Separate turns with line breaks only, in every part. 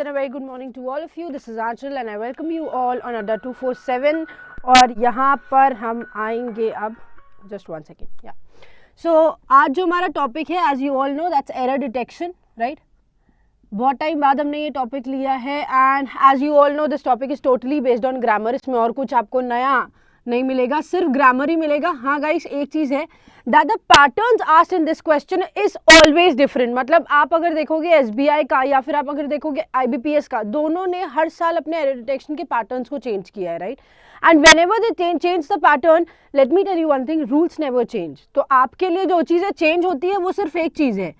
and a very good morning to all of you. This is Anchal and I welcome you all on Adda 247. और यहाँ पर हम आएंगे अब just one second. Yeah. So आज जो हमारा टॉपिक है, as you all know, that's error detection, right? बहुत टाइम बाद हमने ये टॉपिक लिया है and as you all know, this topic is totally based on grammar. इसमें और कुछ आपको नया नहीं मिलेगा, सिर्फ ग्रामर ही मिलेगा. हाँ गाइस, एक चीज़ है that the patterns asked in this question is always different. मतलब आप अगर देखोगे SBI का या फिर आप अगर देखोगे IBPS का, दोनों ने हर साल अपने एरर डिटेक्शन के पैटर्न्स को चेंज किया है, right? And whenever they change the pattern, let me tell you one thing, rules never change. तो आपके लिए जो चीज़ें चेंज होती है वो सिर्फ एक चीज़ है.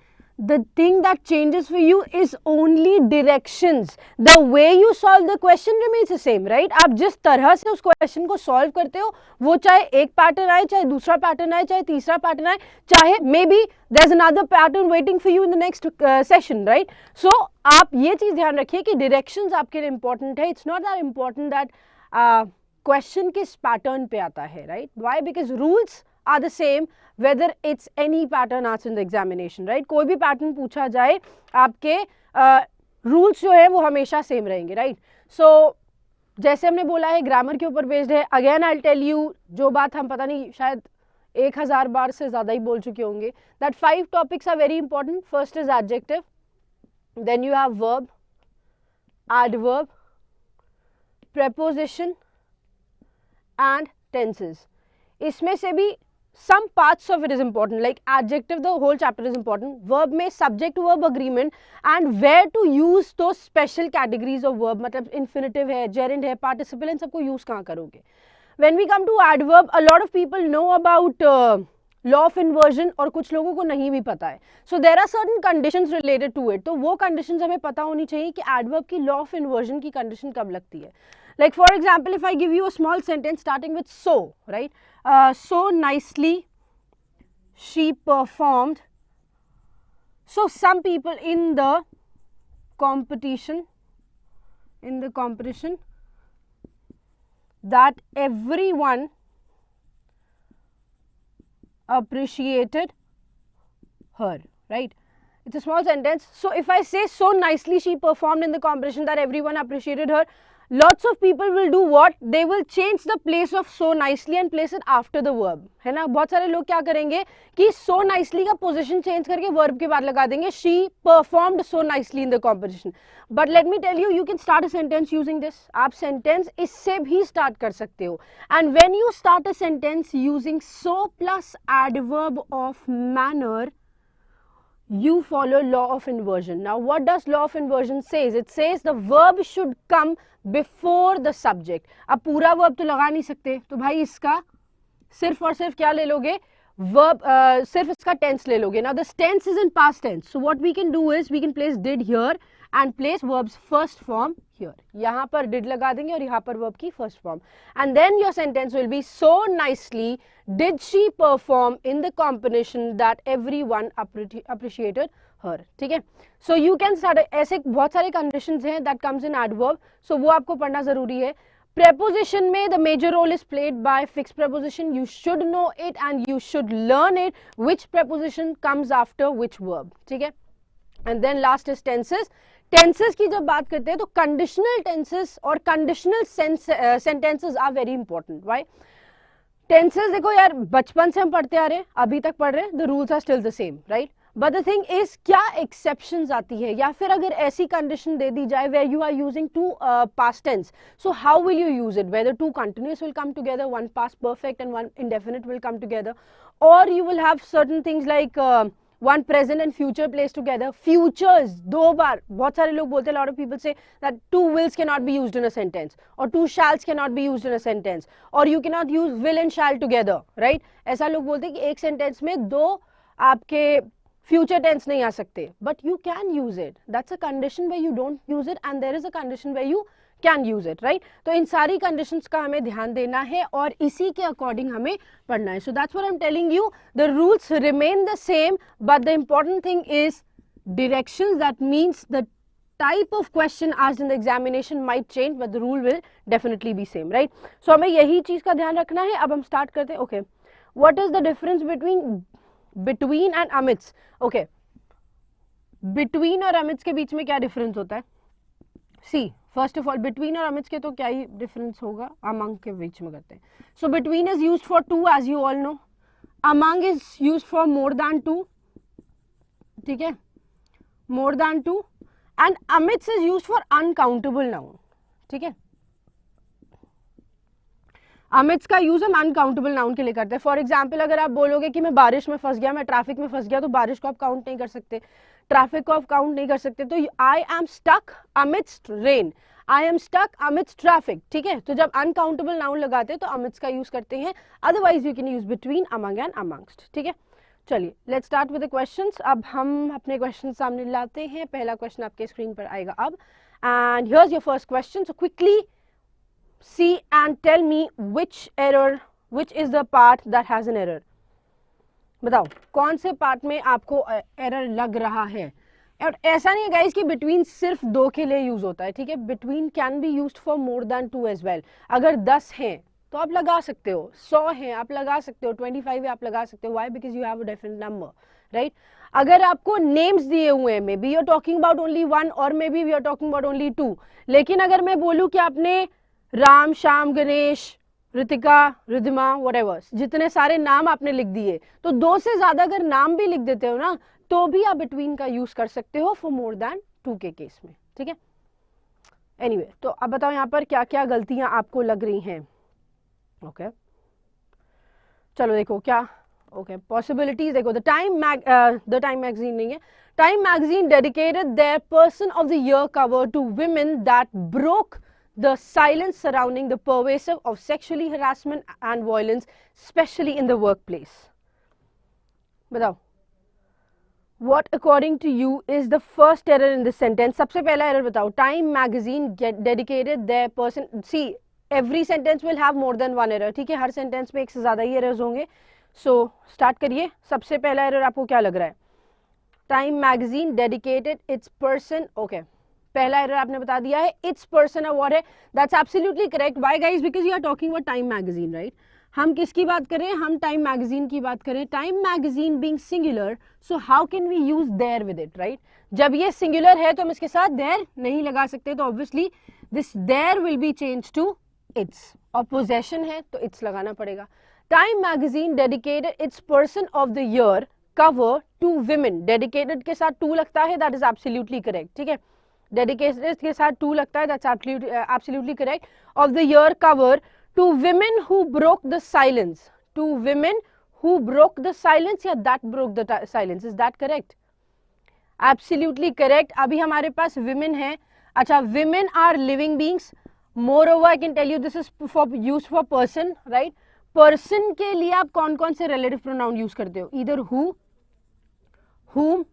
The thing that changes for you is only directions. The way you solve the question remains the same, right? आप जिस तरह से उस क्वेश्चन को सॉल्व करते हो, वो चाहे एक पैटर्न आए, चाहे दूसरा पैटर्न आए, चाहे तीसरा पैटर्न आए, चाहे may be there is another pattern waiting for you in the next session, right? So आप ये चीज़ ध्यान रखिए कि डायरेक्शंस आपके लिए इंपॉर्टेंट है. It's not that important that question किस पैटर्न पे आता है, right? Why? Because rules are the same whether it's any pattern asked in the examination, right? कोई भी पैटर्न पूछा जाए, आपके रूल्स जो है वो हमेशा सेम रहेंगे, राइट? सो जैसे हमने बोला है ग्रामर के ऊपर बेस्ड है. अगेन आई टेल यू, जो बात हम पता नहीं शायद 1000 बार से ज़्यादा ही बोल चुके होंगे, that 5 topics are very important. First is adjective, then you have verb, adverb, preposition and tenses. इसमें से भी some parts of it is important, like adjective, the whole chapter is important. Verb में subject verb agreement and where to use those special categories of verb, मतलब infinitive है, gerund है, participle, इन सबको use कहाँ करोगे? When we come to adverb, a lot of people know about law of inversion और कुछ लोगों को नहीं भी पता है. So there are certain conditions related to it. तो वो conditions हमें पता होनी चाहिए कि adverb की law of inversion की condition कब लगती है. Like for example, if I give you a small sentence starting with so, right? So nicely she performed. So some people in the competition that everyone appreciated her, right? It's a small sentence. So if I say so nicely she performed in the competition that everyone appreciated her, lots of people will do what? They will change the place of so nicely and place it after the verb, है ना? बहुत सारे लोग क्या करेंगे कि so nicely का position change करके verb के बाद लगा देंगे she performed so nicely in the competition. But let me tell you, you can start a sentence using this. आप sentence इससे भी start कर सकते हो. And when you start a sentence using so plus adverb of manner, you follow law of inversion. Now what does law of inversion says? It says the verb should come before the subject. अब पूरा verb तो लगा नहीं सकते, तो भाई इसका सिर्फ और सिर्फ क्या ले लोगे? Verb, सिर्फ इसका tense ले लोगे. Now this tense is in past tense. So what we can do is we can place did here and place verb's first form here. यहाँ पर did लगा देंगे और यहाँ पर verb की first form. And then your sentence will be so nicely did she perform in the competition that everyone appreciated her. ठीक है? So you can start. ऐसे बहुत सारे conditions हैं that comes in adverb. So वो आपको पढ़ना ज़रूरी है. Preposition में the major role is played by fixed preposition. You should know it and you should learn it. Which preposition comes after which verb. ठीक है? And then last is tenses. Tenses की जब बात करते हैं तो conditional tenses और conditional sentences are very important. Why? Tenses देखो यार, बचपन से हम पढ़ते आ रहे हैं, अभी तक पढ़ रहे हैं, the rules are still the same, right? But the thing is, क्या exceptions आती है या फिर अगर ऐसी condition दे दी जाए where you are using two past tense, so how will you use it? Whether two continuous will come together, one past perfect and one indefinite will come together, or you will have certain things like one present and future placed together. Futures दो बार, बहुत सारे लोग बोलते हैं, a lot of people say that two wills cannot be used in a sentence or two shalls cannot be used in a sentence or you cannot use will and shall together, right? ऐसा लोग बोलते हैं कि एक sentence में दो आपके future tense नहीं आ सकते, but you can use it. That's a condition where you don't use it and there is a condition where you can use it, right? तो इन सारी conditions का हमें ध्यान देना है और इसी के according हमें पढ़ना है. So that's what I'm telling you. The rules remain the same, but the important thing is directions. That means the type of question asked in the examination might change, but the rule will definitely be same, right? So हमें यही चीज़ का ध्यान रखना है. अब हम start करते हैं. Okay, what is the difference between and amidst? Okay, between और amidst के बीच में क्या difference होता है? सी फर्स्ट ऑफ ऑल बिटवीन और अमिट्स के तो क्या ही डिफरेंस होगा, अमंग के बीच में करते हैं. So between is used for two as you all know, among is used for more than two, ठीक है, more than two, and amidst is used for uncountable noun, ठीक है. अमिट्स का यूज हम अनकाउंटेबल नाउन के लिए करते हैं. फॉर एग्जाम्पल अगर आप बोलोगे कि मैं बारिश में फंस गया, मैं ट्रैफिक में फंस गया, तो बारिश को आप काउंट नहीं कर सकते, ट्रैफिक को आप काउंट नहीं कर सकते. तो I am stuck amidst rain, I am stuck amidst traffic, ठीक है. तो जब अनकाउंटेबल नाउन लगाते हैं तो अमिट्स का यूज करते हैं, otherwise you can use between, among and amongst, ठीक है. चलिए let's start with the questions. अब हम अपने क्वेश्चन सामने लाते हैं. पहला क्वेश्चन आपके स्क्रीन पर आएगा अब, and here's your first question. So quickly see and tell me which is the part that has an error. बताओ कौन से पार्ट में आपको एरर लग रहा है. और ऐसा नहीं है गाइस कि बिटवीन सिर्फ 2 के लिए यूज होता है, ठीक है. Between can be used for more than 2 as well. अगर 10 हैं तो आप लगा सकते हो, 100 हैं आप लगा सकते हो, 25 है आप लगा सकते हो. Why? Because you have a different number, right. अगर आपको नेम्स दिए हुए हैं, maybe you are talking about only 1 और maybe we are talking about only 2. लेकिन अगर मैं बोलूं कि आपने राम, श्याम, गणेश, ऋतिका, रिधिमा, व्हाटएवर, जितने सारे नाम आपने लिख दिए, तो 2 से ज्यादा अगर नाम भी लिख देते हो ना, तो भी आप बिटवीन का यूज कर सकते हो फॉर मोर देन 2 के केस में, ठीक है. एनीवे, तो अब बताओ यहाँ पर क्या क्या गलतियां आपको लग रही हैं. ओके चलो देखो क्या, ओके पॉसिबिलिटीज देखो. द टाइम मैगजीन नहीं है. Time magazine dedicated there person of the year cover to women that broke the silence surrounding the pervasive of sexually harassment and violence, especially in the workplace. बताओ, what according to you is the first error in this sentence? सबसे पहला error बताओ. Time magazine dedicated their person. See, every sentence will have more than one error, ठीक है. हर sentence में एक से ज़्यादा ही errors होंगे. So start करिए. सबसे पहला error आपको क्या लग रहा है? Time magazine dedicated its person. Okay. पहला एरर आपने बता दिया है, इट्स पर्सन अवार्ड है. That's absolutely correct. Why guys? Because you are talking about time magazine, right. हम किसकी बात करें? हम टाइम मैगजीन की बात करें. Time magazine being singular, so how can we use there with it, right. जब ये सिंगुलर है तो हम इसके साथ देयर नहीं लगा सकते, तो obviously this there will be change to its. और पोजेशन है तो इट्स लगाना पड़ेगा. Time magazine dedicated its person of the year cover to women. Dedicated के साथ टू लगता है, दैट इज एब्सोल्युटली करेक्ट, ठीक है. डेडिकेटेड के साथ टू लगता है, that's absolutely correct. Of the year cover to women who broke the silence. Two women who broke the silence या that broke the silence. Is that correct? Absolutely correct. अभी हमारे पास विमेन है. अच्छा, women are living beings. Moreover I can tell you this is for use for person, right. Person के लिए आप कौन कौन से रिलेटिव प्रोनाउन यूज करते हो? Either who, whom,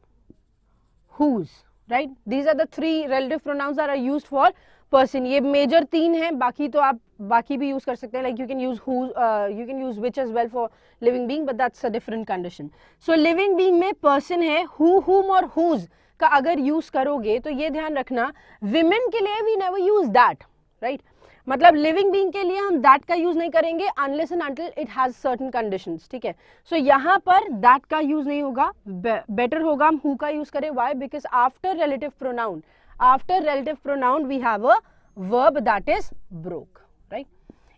whose, right? These are the 3 relative pronouns that are used for person. ये major 3 हैं, बाकी तो आप बाकी भी use कर सकते हैं. Like you can use whose, you can use which as well for living being, but that's a different condition. So living being में person है. who, whom और whose का अगर use करोगे तो ये ध्यान रखना, women के लिए we never use that, right? मतलब लिविंग बीइंग के लिए हम दैट का यूज नहीं करेंगे unless and until it has certain conditions, ठीक है. सो यहाँ पर दैट का यूज नहीं होगा, बेटर होगा हम हु का यूज करें. Why? Because after relative pronoun we have a verb that is broke, right.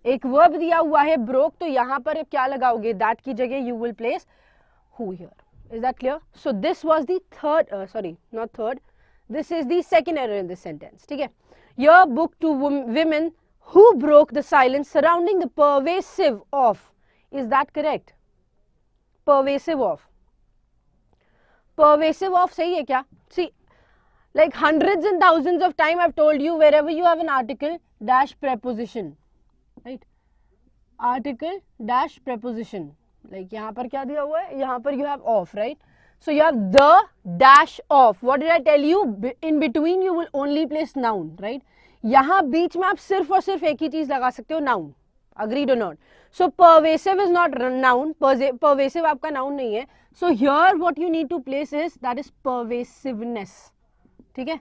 एक वर्ब दिया हुआ है ब्रोक, तो यहाँ पर क्या लगाओगे? दैट की जगह you will place who here. Is that clear? So this was the third, sorry not third, this is the second error in this sentence, ठीक है. Your book to women who broke the silence surrounding the pervasive of. Is that correct? Pervasive of. Pervasive of सही है क्या? See, like hundreds and thousands of time I've told you, wherever you have an article dash preposition, right? Article dash preposition. Like यहाँ पर क्या दिया हुआ है? यहाँ पर you have of, right? So you have the dash of. What did I tell you? In between you will only place noun, right? यहाँ बीच में आप सिर्फ और सिर्फ एक ही चीज लगा सकते हो, नाउन. अग्रीड और not? So possessive is not noun, possessive आपका नाउन नहीं है. So here what you need to place is that is possessiveness, ठीक है.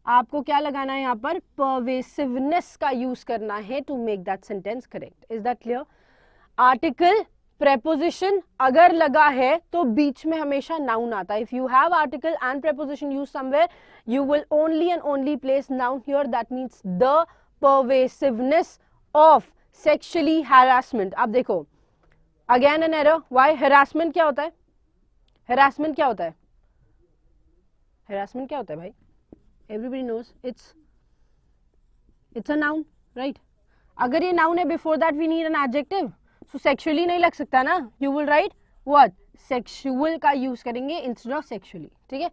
आपको क्या लगाना है यहाँ पर? परवेसिवनेस का यूज करना है to make that sentence correct. Is that clear? Article preposition अगर लगा है तो बीच में हमेशा noun आता है. If you have article and preposition used somewhere, you will only and only place noun here. That means the pervasiveness of sexually harassment. अब देखो, again an error. Why? Harassment क्या होता है? Harassment क्या होता है? Harassment क्या होता है भाई? Everybody knows it's a noun, right? अगर ये noun है, before that we need an adjective. So sexually नहीं लग सकता ना. You will write what? Sexual का use करेंगे instead of sexually. ठीक है?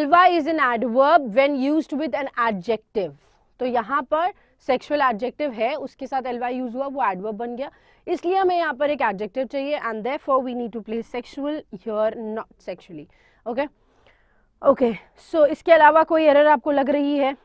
Ly is an adverb when used with an adjective. तो यहाँ पर sexual adjective है, उसके साथ ly use हुआ, वो adverb बन गया. इसलिए हमें यहाँ पर एक adjective चाहिए and therefore we need to place sexual here, not sexually. Okay? Okay. So इसके अलावा कोई error आपको लग रही है?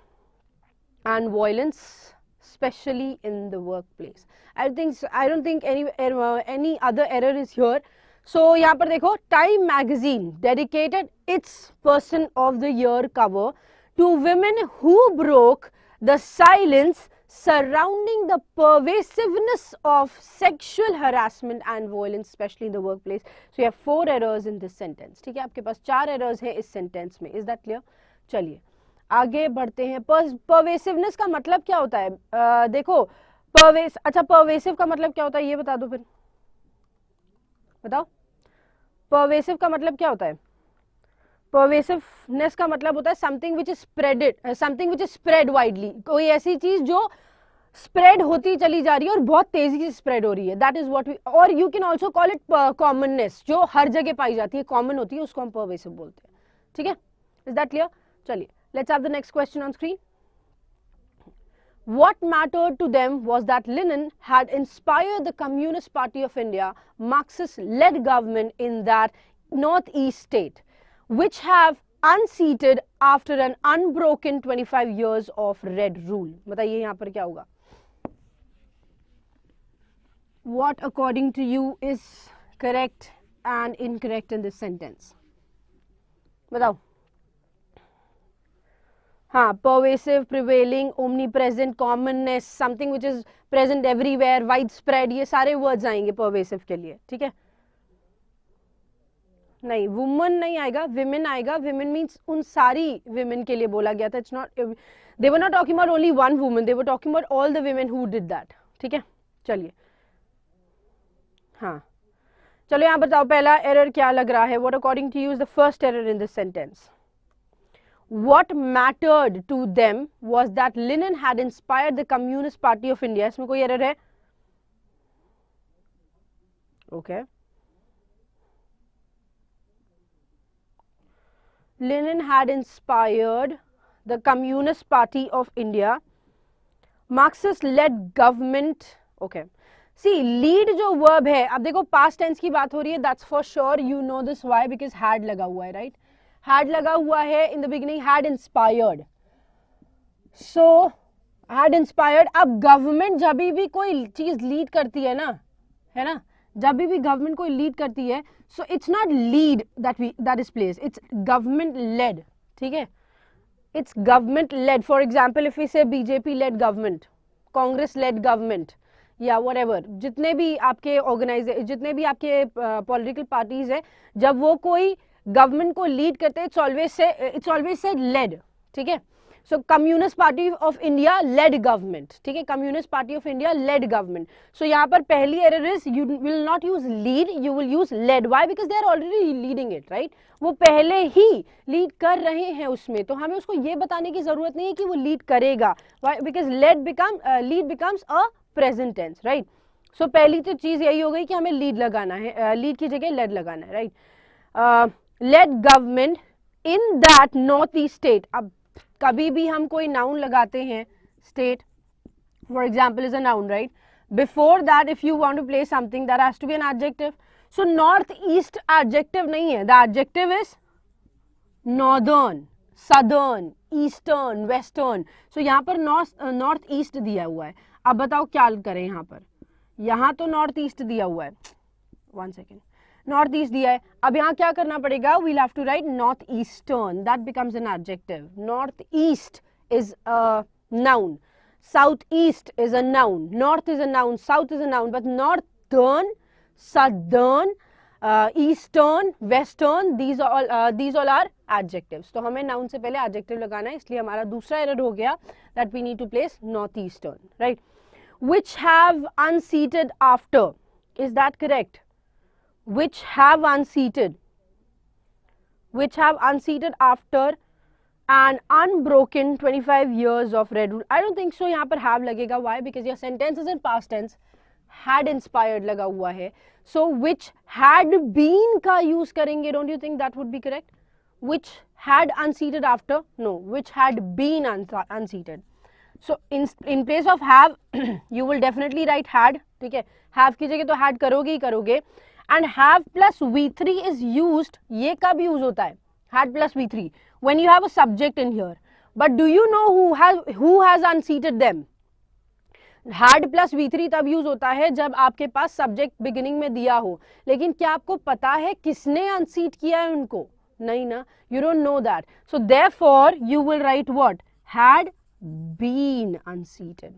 And violence, especially in the workplace. I don't think any other error is here. So यहाँ पर देखो, Time magazine dedicated its Person of the Year cover to women who broke the silence surrounding the pervasiveness of sexual harassment and violence, especially in the workplace. So you have 4 errors in this sentence. ठीक है, आपके पास 4 errors हैं इस sentence में. Is that clear? चलिए आगे बढ़ते हैं. pervasiveness का मतलब क्या होता है? देखो, अच्छा pervasive का मतलब क्या होता है ये बता दो फिर. बताओ, pervasive का मतलब क्या होता है? pervasiveness का मतलब होता है something which is spread widely. कोई ऐसी चीज जो spread होती चली जा रही है और बहुत तेजी से spread हो रही है. That is what we, or you can also call it commonness, जो हर जगह पाई जाती है, common होती है, उसको हम pervasive बोलते हैं. ठीक है? Is that clear? चलिए, let's have the next question on screen. What mattered to them was that Lenin had inspired the Communist Party of India, Marxist-led government in that northeast state, which have unseated after an unbroken 25 years of red rule. बताइए यहाँ पर क्या होगा? What according to you is correct and incorrect in this sentence? बताओ. हाँ, pervasive, prevailing, omnipresent, commonness, something which is present everywhere, widespread, ये सारे words आएंगे pervasive के लिए. ठीक है? नहीं, woman नहीं आएगा, women आएगा. women means उन सारी women के लिए बोला गया था. It's not, they were not talking about only one woman, they were talking about all the women who did that. ठीक है? चलिए. हाँ, चलो यहाँ बताओ पहला error क्या लग रहा है? What according to you is the first error in this sentence? What mattered to them was that Lenin had inspired the Communist Party of India. इसमें कोई error है? Okay. Lenin had inspired the Communist Party of India, Marxist-led government. Okay. See, lead जो verb है, अब देखो past tense की बात हो रही है. That's for sure. You know this why? Because had लगा हुआ है, right? Had लगा हुआ है in the beginning. Had inspired. So had inspired. अब government जब भी कोई चीज lead करती है ना, है ना, जब भी government कोई lead करती है, so it's not lead that is placed. It's government led. ठीक है? It's government led. For example, if we say BJP led government, Congress led government, या whatever, जितने भी आपके जितने भी आपके political parties है, जब वो कोई government को lead करते हैं, it's always said led. ठीक है? So Communist Party of India led government. ठीक है? Communist Party of India led government. So यहाँ पर पहली error is you will not use lead, you will use led. Why? Because they are already leading it, right? वो पहले ही lead कर रहे हैं उसमें, तो हमें उसको ये बताने की जरूरत नहीं है कि वो lead करेगा. Why? Because lead becomes a present tense, right? So पहली तो चीज यही हो गई कि हमें lead लगाना है, lead की जगह led लगाना है, right? Led government in that northeast state. अब कभी भी हम कोई noun लगाते हैं, state for example is a noun, right? Before that if you want to place something, that has to be an adjective. So northeast adjective नहीं है, the adjective is northern, southern, eastern, western. So यहाँ पर north east दिया हुआ है. अब बताओ क्या करें यहाँ पर? यहाँ तो north east दिया हुआ है. One second. North east दिया है. अब यहाँ क्या करना पड़ेगा? We'll have to write north eastern. That becomes an adjective. North east is a noun. South east is a noun. North is a noun. South is a noun. But northern, southern, eastern, western, these all are adjectives. तो हमें noun से पहले adjective लगाना है, इसलिए हमारा दूसरा error हो गया that we need to place northeastern, right? Which have unseated after, is that correct? Which have unseated after an unbroken 25 years of red rule. I don't think so. यहाँ पर have लगेगा. Why? Because your sentence is in past tense. Had inspired लगा हुआ है. So which had been का use करेंगे. Don't you think that would be correct? Which had unseated after? No. Which had been unseated. So in place of have you will definitely write had. ठीक है. Have की जगह तो had करोगे ही करोगे. And have plus V3 is used. ये कब use होता है? Had plus V3 when you have a subject in here. But do you know who has unseated them? Had plus V3 तब use होता है जब आपके पास subject beginning में दिया हो. लेकिन क्या आपको पता है किसने unseat किया है उनको? नहीं ना. You don't know that. So therefore you will write what? Had been unseated.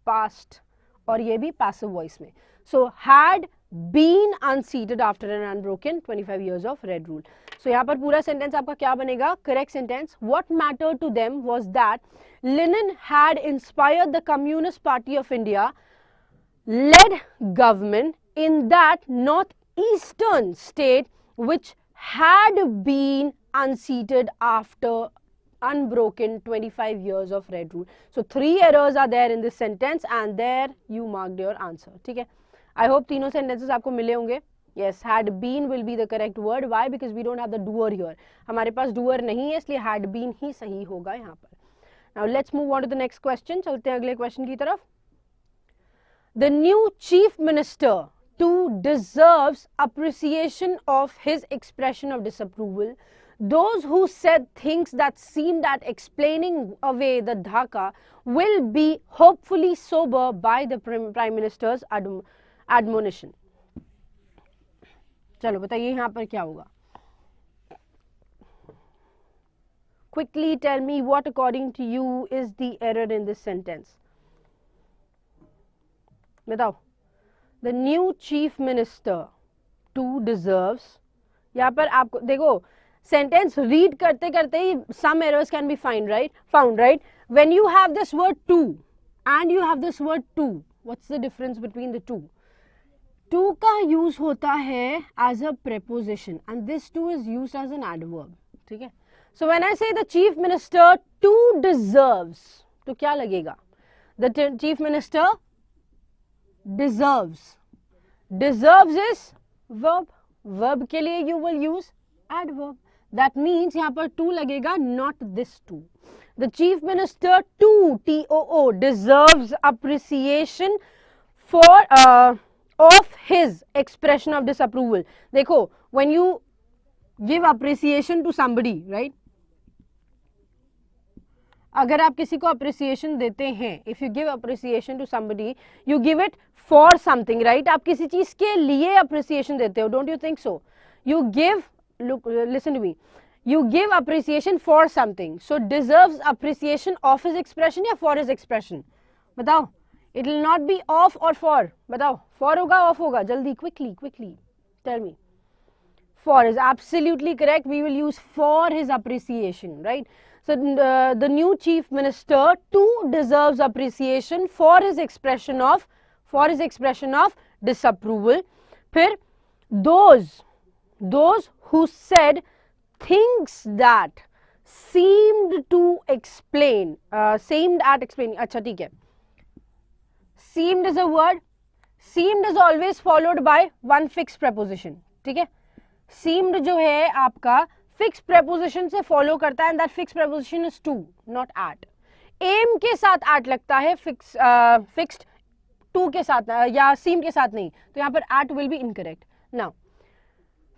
Past. और ये भी passive voice में. So had been unseated after an unbroken 25 years of red rule. So यहाँ पर पूरा sentence आपका क्या बनेगा? Correct sentence. What mattered to them was that Lenin had inspired the Communist Party of India led government in that northeastern state which had been unseated after unbroken 25 years of red rule. So 3 errors are there in this sentence and there you marked your answer. ठीक है? I hope तीनों sentences आपको मिले होंगे. Yes, had been will be the correct word. Why? Because we don't have the doer here. हमारे पास doer नहीं है इसलिए had been ही सही होगा यहाँ पर. Now let's move on to the next question. चलते हैं अगले question की तरफ. The new chief minister too deserves appreciation of his expression of disapproval. Those who said things that seemed at explaining away the Dhaka will be hopefully sober by the Prime Minister's admonition. चलो बताइए यहाँ पर क्या होगा. Quickly tell me what according to you is the error in this sentence. बताओ. The new chief minister too deserves. यहाँ पर आपको देखो sentence read करते करते ही some errors can be found, right? When you have this word to and you have this word to, what's the difference between the two? To का use होता है as a preposition and this to is used as an adverb. ठीक है? So when I say the chief minister too deserves, तो क्या लगेगा? The chief minister deserves. Deserves is verb. Verb के लिए you will use adverb. That means यहाँ पर to लगेगा, not this to. The chief minister too, T-O-O, deserves appreciation for of his expression of disapproval. देखो, when you give appreciation to somebody, right? अगर आप किसी को appreciation देते हैं, if you give appreciation to somebody, you give it for something, right? आप किसी चीज के लिए appreciation देते हो, don't you think so? You give, look, listen to me. You give appreciation for something. So deserves appreciation of his expression या for his expression? बताओ. It will not be of or for. बताओ. For होगा, off होगा. जल्दी, quickly. Tell me. For is absolutely correct. We will use for his appreciation, right? So the new chief minister too deserves appreciation for his expression of disapproval. फिर those who said things that seemed to explain, seemed at explaining. अच्छा ठीक है. Seemed is a word. Seemed is always followed by one fixed preposition. ठीक है? Seemed जो है आपका fixed preposition से follow करता है and that fixed preposition is to, not at. Aim के साथ at लगता है fixed to के साथ या seemed के साथ नहीं. तो यहाँ पर at will be incorrect. Now,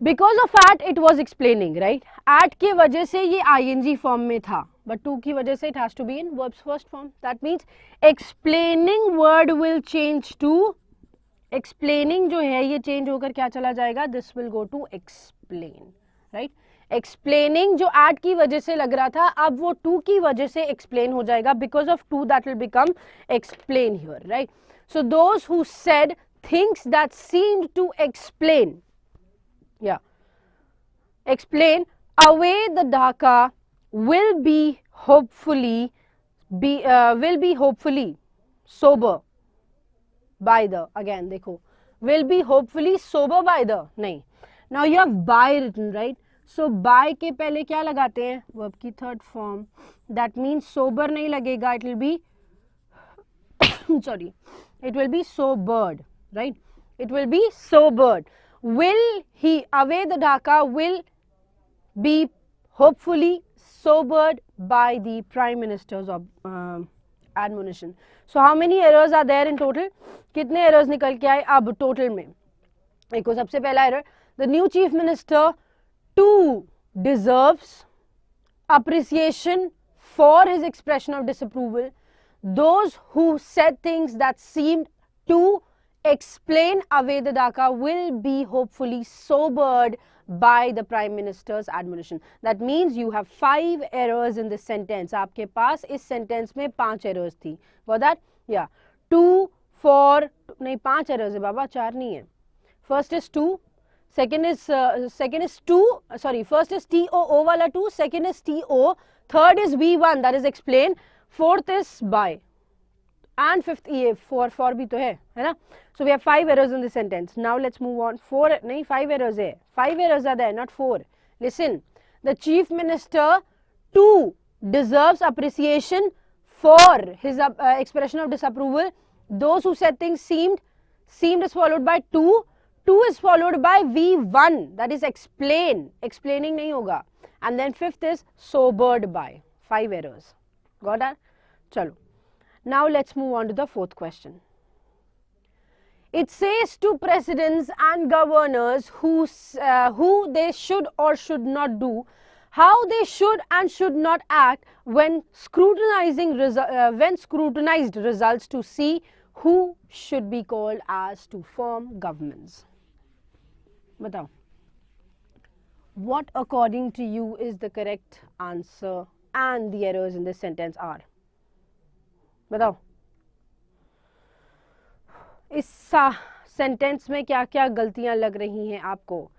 because of at it was explaining, right? At के वजह से ये ing form में था. But to की वजह से it has to be in verb's first form. That means explaining word will change to, explaining जो है ये change होकर क्या चला जाएगा? This will go to explain, right? Explaining जो at की वजह से लग रहा था अब वो to की वजह से explain हो जाएगा. Because of to that will become explain here, right? So those who said things that seemed to explain, explain away the Dhaka will be hopefully sober by the, again देखो, will be hopefully sober by the, नहीं, now you have by written, right? So by के पहले क्या लगाते हैं? verb की third form, that means sober नहीं लगेगा, it will be sorry, it will be sobered, right? It will be sobered. Will he, away the Dhaka will be hopefully sobered by the Prime Minister's admonition. So how many errors are there in total? कितने errors निकल के आए अब total में? देखो सबसे पहला error, the new Chief Minister too deserves appreciation for his expression of disapproval. Those who said things that seemed to explain away the Dhaka will be hopefully sobered by the Prime Minister's admonition. That means you have 5 errors in this sentence. आपके पास इस sentence में 5 errors थी. Got that? Yeah. 2, 4, नहीं 5 errors है बाबा, 4 नहीं है. First is 2, second is 2, sorry, first is TOO वाला 2, second is TO, third is V1, that is explain, fourth is by, and fifth ये 4 भी तो है ना? So we have 5 errors in this sentence. Now let's move on. 4 नहीं 5 errors है. 5 errors are there, not 4. Listen, the Chief Minister too deserves appreciation for his expression of disapproval. Those who said things seemed is followed by 2. 2 is followed by V1, that is explain. Explaining नहीं होगा. And then fifth is sobered by. 5 errors. Got that? चलो. Now let's move on to the fourth question. It says to presidents and governors who they should or should not do, how they should and should not act when scrutinized results to see who should be called as to form governments. बताओ. What according to you is the correct answer and the errors in this sentence are? बताओ. इस sentence में क्या क्या गलतियां लग रही हैं आपको?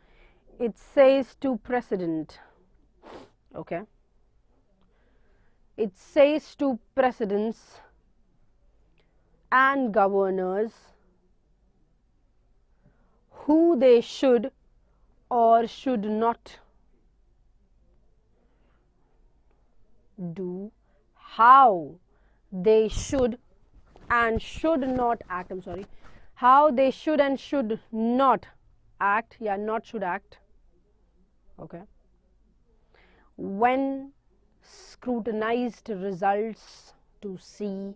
It says to president, okay, it says to presidents and governors who they should or should not do, how they should and should not act, I'm sorry, how they should and should not act, yeah, not should act, okay, when scrutinized results to see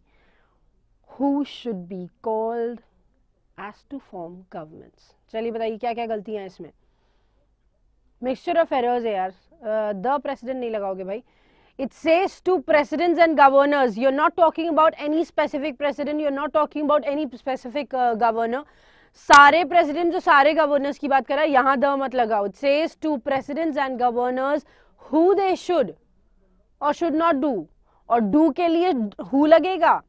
who should be called as to form governments. चलिए बताइए क्या क्या गलतियां हैं इसमें? Mixture of errors है यार. The president नहीं लगाओगे भाई. It says to presidents and governors. You're not talking about any specific president. You're not talking about any specific governor. सारे presidents और सारे governors की बात कर रहा है. यहाँ the मत लगाओ. It says to presidents and governors who they should or should not do. और do के लिए who लगेगा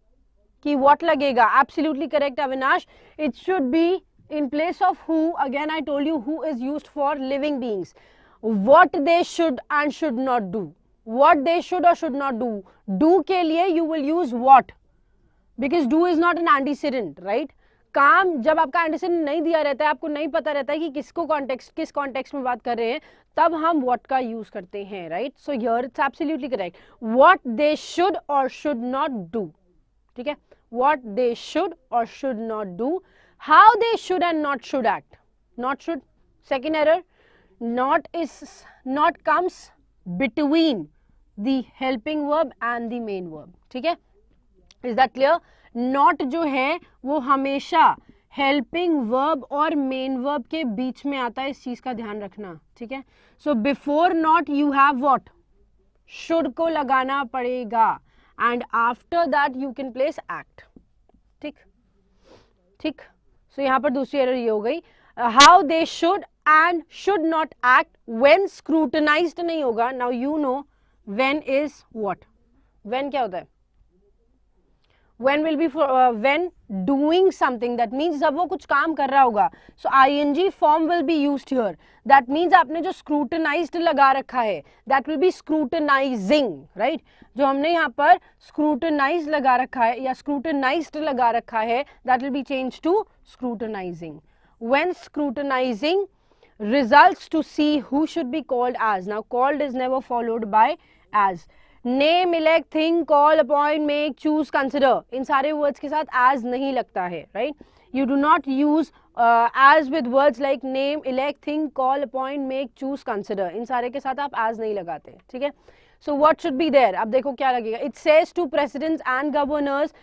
कि what लगेगा? Absolutely correct, Avinash. It should be in place of who. Again, I told you who is used for living beings. What they should and should not do. What they should or should not do. Do के लिए you will use what, because do is not an antecedent, right? काम जब आपका antecedent नहीं दिया रहता है, आपको नहीं पता रहता है कि किस context में बात कर रहे हैं, तब हम what का use करते हैं, right? So here it's absolutely correct. What they should or should not do. ठीक है? What they should or should not do. How they should and not should act. Not should. Second error. Not comes between the helping verb and the main verb. ठीक है? Is that clear? Not जो है वो हमेशा helping verb और main verb के बीच में आता है. इस चीज का ध्यान रखना. ठीक है? So before not you have what? Should को लगाना पड़ेगा. And after that you can place act. ठीक? ठीक? So यहाँ पर दूसरी error ये हो गई. How they should and should not act when scrutinized नहीं होगा. Now you know when is what. When क्या होता है? when will be for when doing something, that means जब वो कुछ काम कर रहा होगा, so ing form will be used here. That means आपने जो scrutinized लगा रखा है, that will be scrutinizing, right? जो हमने यहाँ पर scrutinized लगा रखा है या scrutinized लगा रखा है, that will be changed to scrutinizing. When scrutinizing results to see who should be called as. Now called is never followed by as. Name, elect, think, call, appoint, make, choose, consider. इन सारे words के साथ as नहीं लगता है, right? You do not use as with words like name, elect, think, call, appoint, make, choose, consider. इन सारे के साथ आप as नहीं लगाते, ठीक है? So what should be there? अब देखो क्या लगेगा. It says to presidents and governors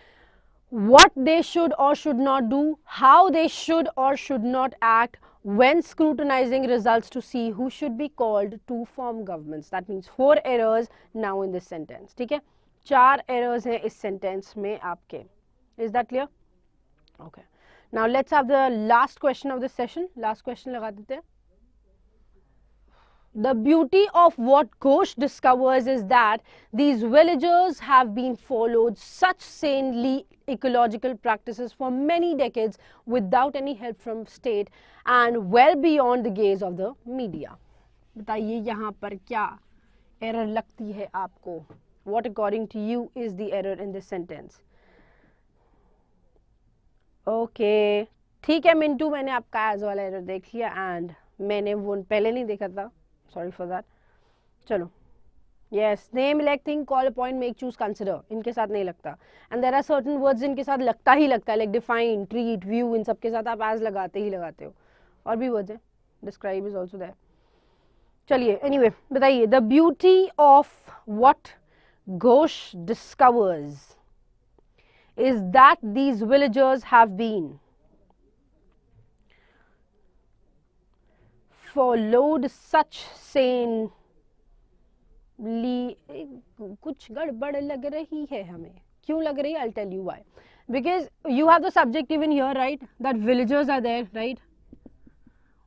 what they should or should not do, how they should or should not act when scrutinizing results to see who should be called to form governments. That means 4 errors now in this sentence. ठीक है, 4 errors हैं इस sentence में आपके. Is that clear? Okay. Now let's have the last question of this session. Last question लगा देते हैं. The beauty of what Ghosh discovers is that these villagers have been followed such sanely ecological practices for many decades without any help from state and well beyond the gaze of the media. बताइए यहाँ पर क्या error लगती है आपको? What according to you is the error in this sentence? Okay, ठीक है मिंटू, मैंने आपका as वाला error देख लिया and मैंने वो पहले नहीं देखा था. Sorry for that. चलो. Yes, name, elect, think, call, appoint, make, choose, consider. इनके साथ नहीं लगता. And there are certain words इनके साथ लगता ही लगता है, like define, treat, view, इन सब के साथ आप as लगाते ही लगाते हो. और भी words हैं. Describe is also there. चलिए, anyway, बताइए. The beauty of what Ghosh discovers is that these villagers have been followed such sanely. कुछ गड़बड़ लग रही है हमें. क्यों लग रही है? I'll tell you why. Because you have the subject given here, right? That villagers are there, right?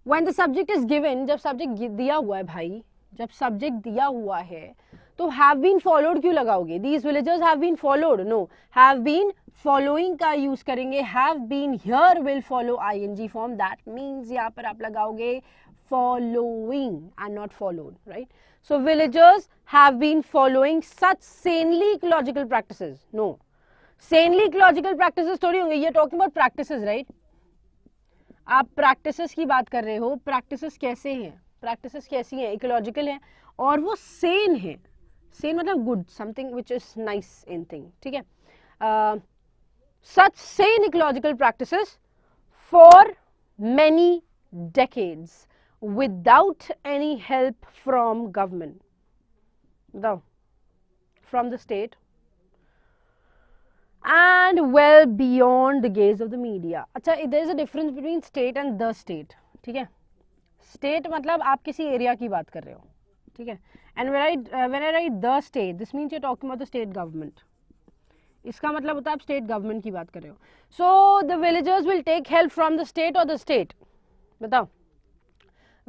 When the subject is given, जब subject दिया हुआ है भाई, जब subject दिया हुआ है, तो have been followed क्यों लगाओगे? These villagers have been followed. No, have been following का use करेंगे. Have been here will follow ing form. That means यहाँ पर आप लगाओगे following and not followed, right? So villagers have been following such sanely ecological practices. No, sanely ecological practices थोड़ी होंगे. You're talking about practices, right? आप practices की बात कर रहे हो. Practices कैसे हैं? Practices कैसी हैं? Ecological हैं और वो sane हैं. Sane मतलब good, something which is nice in thing. ठीक है? Such sane ecological practices for many decades without any help from government, from the state, and well beyond the gaze of the media. अच्छा, there is a difference between state and the state. ठीक है? State मतलब आप किसी area की बात कर रहे हो. ठीक है? And when I write the state, this means you're talking about the state government. इसका मतलब होता है आप state government की बात कर रहे हो. So the villagers will take help from the state or the state. बताओ.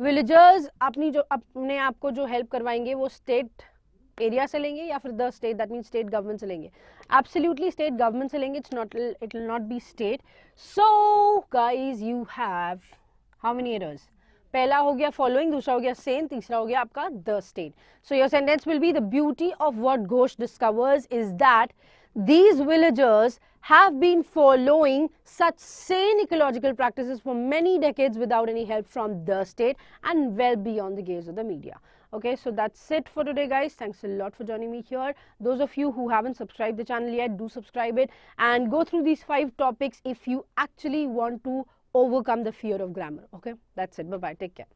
Villagers अपने आप को जो help करवाएंगे वो state area से लेंगे या फिर the state, that means state government से लेंगे. Absolutely state government से लेंगे. It will not be state. So guys, you have how many errors? पहला हो गया following, दूसरा हो गया sane, तीसरा हो गया आपका the state. So your sentence will be the beauty of what Ghosh discovers is that these villagers have been following such sane ecological practices for many decades without any help from the state and well beyond the gaze of the media. Okay, so that's it for today, guys. Thanks a lot for joining me here. Those of you who haven't subscribed the channel yet, do subscribe it and go through these 5 topics if you actually want to overcome the fear of grammar. Okay, that's it. Bye-bye. Take care.